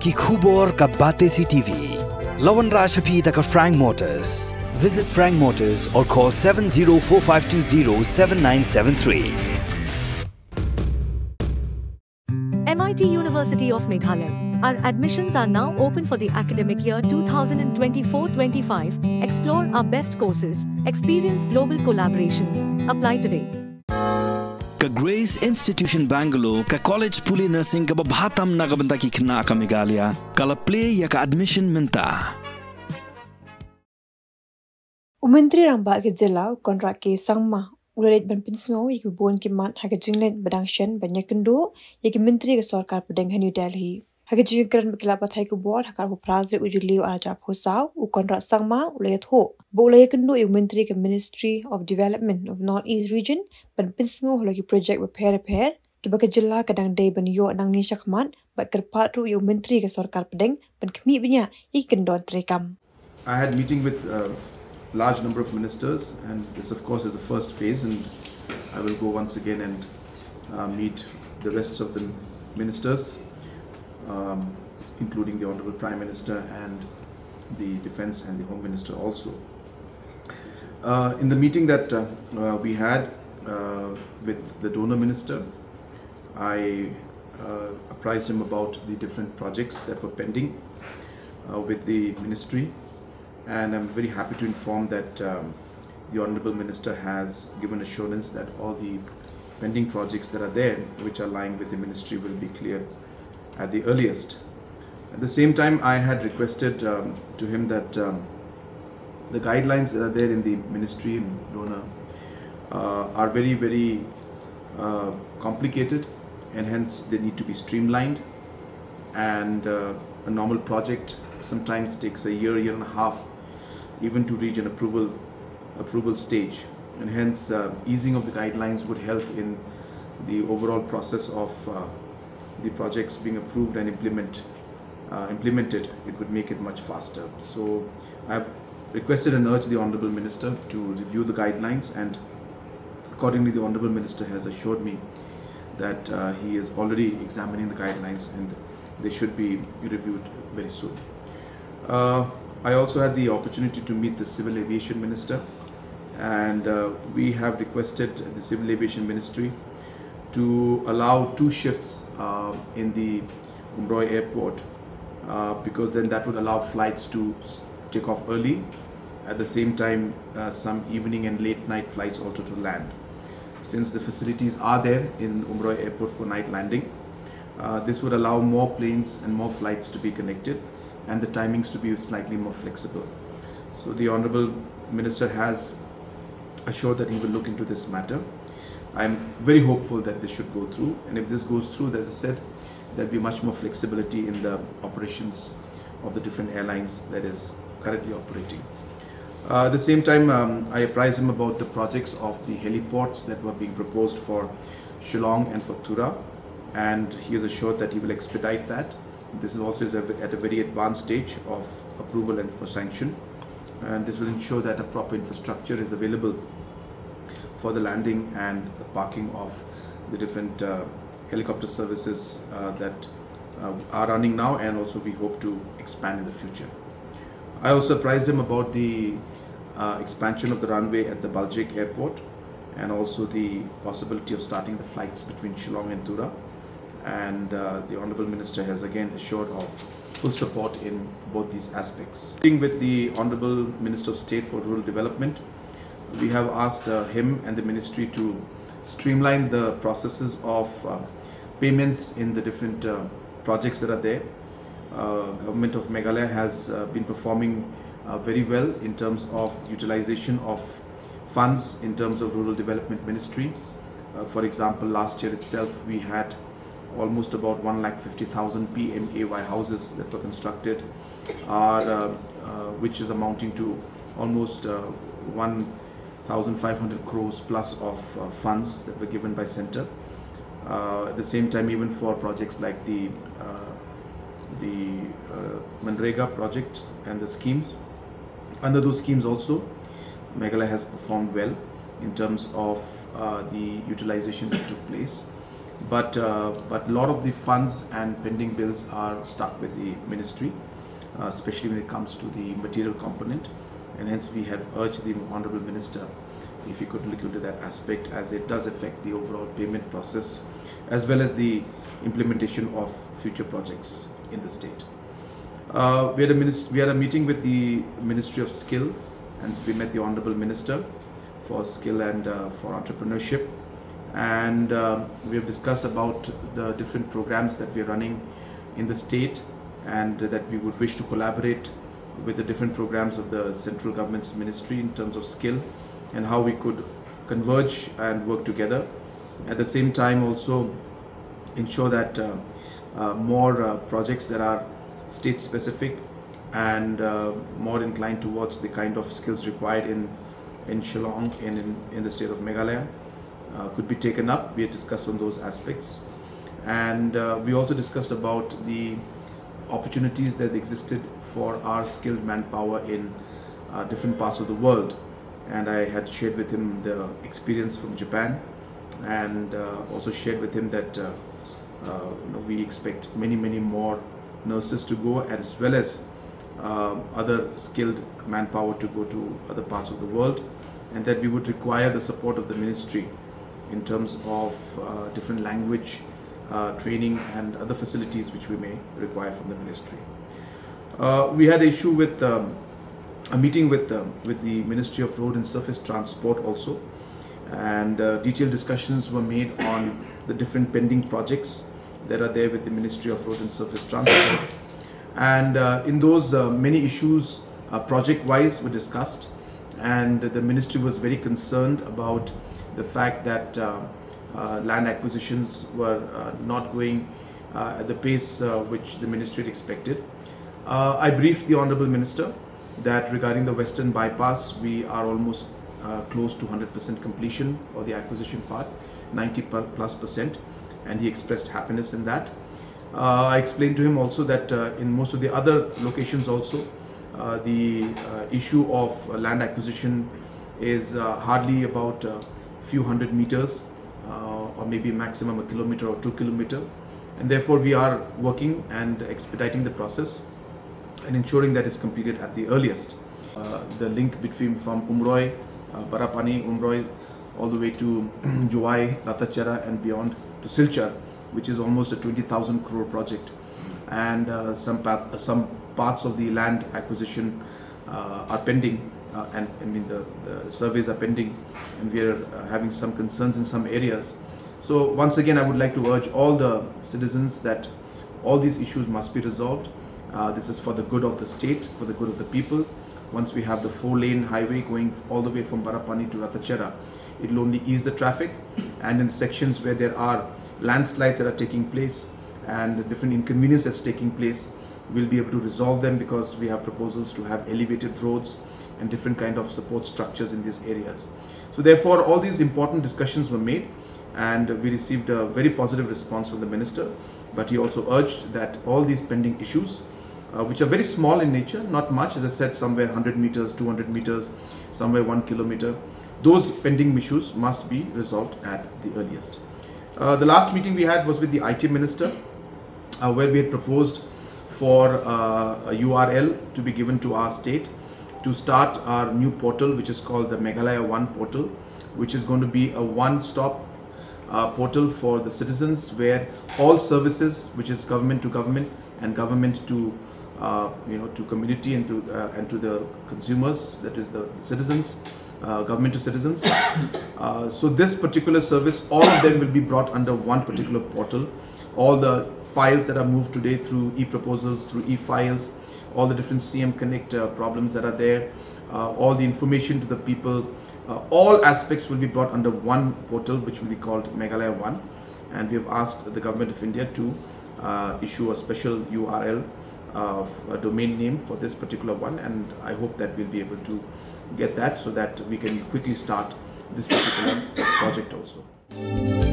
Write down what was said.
ki khubor ka Batesi TV. Lawan Rashaphi da ka Frank Motors. Visit Frank Motors or call 7045207973. MIT University of Meghalaya. Our admissions are now open for the academic year 2024-25. Explore our best courses, experience global collaborations. Apply today. Ka Grace Institution Bangalore ka College Puli Nursing ka babhatam na kabanta ki khna ka Meghalaya kala play ya ka admission minta. Myntri ramba ke jela kontrak ke sangma ulit ban Pynsngew yek bon ki mat ha ke Jingïakynduh badangshan Jingïakynduh yek Myntri ke Sorkar Pdeng New Delhi. Ha ke Jingïakynduh bekla pathai ku board hakar hu prazre ujuli ara jap hosaw u kontrak sangma ulit ho. Bo Jingïakynduh yek Myntri ke Ministry of Development of North East Region ban Pynsngew holo ki project repair ki ba ke jela kadang day ban yo nang ni shakmat ba kerpat ru yek Myntri ke Sorkar Pdeng ban kemi benya yek kendon trekam. I had meeting with large number of ministers, and this of course is the first phase, and I will go once again and meet the rest of the ministers, including the Honorable Prime Minister and the Defence and the Home Minister also. In the meeting that we had with the donor minister, I apprised him about the different projects that were pending with the ministry. And I'm very happy to inform that the Honourable Minister has given assurance that all the pending projects that are there, which are lying with the Ministry, will be cleared at the earliest. At the same time, I had requested to him that the guidelines that are there in the Ministry and donor are very, very complicated, and hence they need to be streamlined. And a normal project sometimes takes a year and a half even to reach an approval stage, and hence easing of the guidelines would help in the overall process of the projects being approved and implemented. It would make it much faster. So I have requested and urged the Honourable Minister to review the guidelines, and accordingly the Honourable Minister has assured me that he is already examining the guidelines and they should be reviewed very soon. I also had the opportunity to meet the Civil Aviation Minister, and we have requested the Civil Aviation Ministry to allow 2 shifts in the Myntri airport, because then that would allow flights to take off early, at the same time some evening and late night flights also to land. Since the facilities are there in Myntri airport for night landing, this would allow more planes and more flights to be connected, and the timings to be slightly more flexible. So the Honourable Minister has assured that he will look into this matter. I am very hopeful that this should go through, and if this goes through, as I said, there will be much more flexibility in the operations of the different airlines that is currently operating. At the same time, I apprised him about the projects of the heliports that were being proposed for Shillong and for Tura, and he is assured that he will expedite that. This is also at a very advanced stage of approval and for sanction, and this will ensure that a proper infrastructure is available for the landing and the parking of the different helicopter services that are running now, and also we hope to expand in the future. I also apprised him about the expansion of the runway at the Baljik airport, and also the possibility of starting the flights between Shillong and Tura. And the Honourable Minister has again assured of full support in both these aspects. With the Honourable Minister of State for Rural Development, we have asked him and the Ministry to streamline the processes of payments in the different projects that are there. Government of Meghalaya has been performing very well in terms of utilization of funds in terms of Rural Development Ministry. For example, last year itself we had almost about 150,000 PMAY houses that were constructed, which is amounting to almost 1,500 crores plus of funds that were given by Centre. At the same time, even for projects like the Manrega projects and the schemes, under those schemes also, Meghalaya has performed well in terms of the utilization that took place. but a lot of the funds and pending bills are stuck with the ministry, especially when it comes to the material component, and hence we have urged the Honourable Minister if he could look into that aspect, as it does affect the overall payment process as well as the implementation of future projects in the state. We had a meeting with the Ministry of Skill, and we met the Honourable Minister for Skill and for Entrepreneurship, and we have discussed about the different programs that we are running in the state, and that we would wish to collaborate with the different programs of the central government's ministry in terms of skill, and how we could converge and work together. At the same time, also ensure that more projects that are state specific and more inclined towards the kind of skills required in Shillong and in the state of Meghalaya could be taken up. We had discussed on those aspects, and we also discussed about the opportunities that existed for our skilled manpower in different parts of the world, and I had shared with him the experience from Japan, and also shared with him that we expect many more nurses to go, as well as other skilled manpower to go to other parts of the world, and that we would require the support of the ministry in terms of different language training and other facilities which we may require from the ministry. We had issue with a meeting with the Ministry of Road and Surface Transport also, and detailed discussions were made on the different pending projects that are there with the Ministry of Road and Surface Transport, and in those many issues project wise were discussed, and the ministry was very concerned about the fact that land acquisitions were not going at the pace which the ministry had expected. I briefed the Honourable Minister that regarding the Western Bypass, we are almost close to 100% completion of the acquisition part, 90+%, and he expressed happiness in that. I explained to him also that in most of the other locations also, the issue of land acquisition is hardly about a few hundred meters, or maybe maximum a kilometer or 2 kilometers, and therefore we are working and expediting the process and ensuring that it's completed at the earliest. The link between from Umroi, Barapani, Umroi, all the way to Juwai, Ratachara and beyond to Silchar, which is almost a 20,000 crore project, and some parts of the land acquisition are pending, and I mean the surveys are pending, and we are having some concerns in some areas. So once again, I would like to urge all the citizens that all these issues must be resolved. This is for the good of the state, for the good of the people. Once we have the 4-lane highway going all the way from Barapani to Ratachara, it will only ease the traffic, and in sections where there are landslides that are taking place and different inconveniences that's taking place, we'll be able to resolve them, because we have proposals to have elevated roads and different kind of support structures in these areas. So therefore all these important discussions were made, and we received a very positive response from the minister, but he also urged that all these pending issues, which are very small in nature, not much, as I said, somewhere 100 meters, 200 meters, somewhere 1 kilometer, those pending issues must be resolved at the earliest. The last meeting we had was with the IT Minister, where we had proposed for a URL to be given to our state to start our new portal, which is called the Meghalaya One portal, which is going to be a one-stop portal for the citizens, where all services, which is government to government and government to to community and to the consumers, that is the citizens, government to citizens. So this particular service, all of them will be brought under one particular portal. All the files that are moved today through e-proposals, through e-files, all the different CM Connect problems that are there, all the information to the people, all aspects will be brought under one portal, which will be called Meghalaya One. And we have asked the Government of India to issue a special URL, a domain name for this particular one, and I hope that we'll be able to get that so that we can quickly start this particular project also.